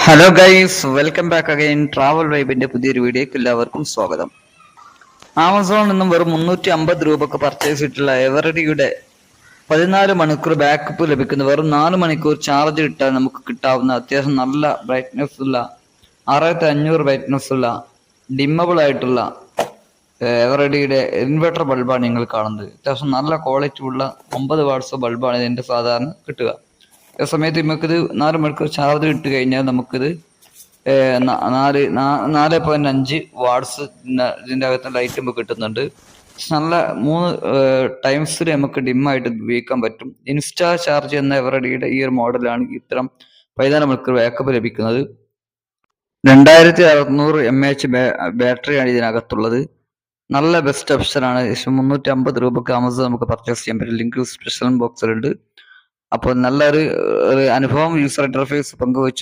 Hello guys, welcome back again. Travel വൈബിന്റെ പുതിയൊരു വീഡിയോക്ക് എല്ലാവർക്കും സ്വാഗതം. ആമസോണിൽ നിന്നും വെറും 350 രൂപക്ക് പർച്ചേസ് ചെയ്തിട്ടുള്ള എവറഡിയുടെ 14 മണിക്കൂർ ബാക്കപ്പ് ലഭിക്കുന്ന വെറും 4 മണിക്കൂർ ചാർജ് ഇട്ടാൽ നമുക്ക് കിട്ടാവുന്ന അത്യാവശ്യം നല്ല ബ്രൈറ്റ്നെസ് ഉള്ള 6500 ബ്രൈറ്റ്നെസ് ഉള്ള ഡിമ്മബിൾ ആയിട്ടുള്ള എവറഡിയുടെ ഇൻവെർട്ടർ ബൾബാണ് നിങ്ങൾ കാണുന്നത്. അത്യാവശ്യം നല്ല ക്വാളിറ്റി ഉള്ള 9 വാട്ട്സ് ബൾബാണ് ഇതിന്റെ സാധാരണ കിട്ടുക. ആ സമയത്ത് നമുക്കിത് 4 മണിക്കൂർ ചാർജ് ഇട്ട് കഴിഞ്ഞാൽ നമുക്കിത് 4.5 വാട്ട്സ് ഇതിൻ്റെ അകത്ത് ലൈറ്റ് നമുക്ക് കിട്ടുന്നുണ്ട്. നല്ല 3 ടൈംസിൽ നമുക്ക് ഡിമ്മായിട്ട് ഉപയോഗിക്കാൻ പറ്റും. ഇൻസ്റ്റാ ചാർജ് എന്ന എവറഡിയുടെ ഈ ഒരു മോഡലാണ് ഇത്തരം 14 മണിക്കൂർ ബാക്കപ്പ് ലഭിക്കുന്നത്. 2600 mAh ബാറ്ററിയാണ് ഇതിനകത്തുള്ളത്. നല്ല ബെസ്റ്റ് ഓപ്ഷനാണ്. 350 രൂപക്ക് ആമസോൺ നമുക്ക് പർച്ചേസ് ചെയ്യാൻ പറ്റും. ലിങ്ക് ഡിസ്ക്രിപ്ഷൻ ബോക്സിലുണ്ട്. അപ്പോൾ നല്ലൊരു അനുഭവം യൂസർ ഇന്റർഫേസ് പങ്കുവച്ചു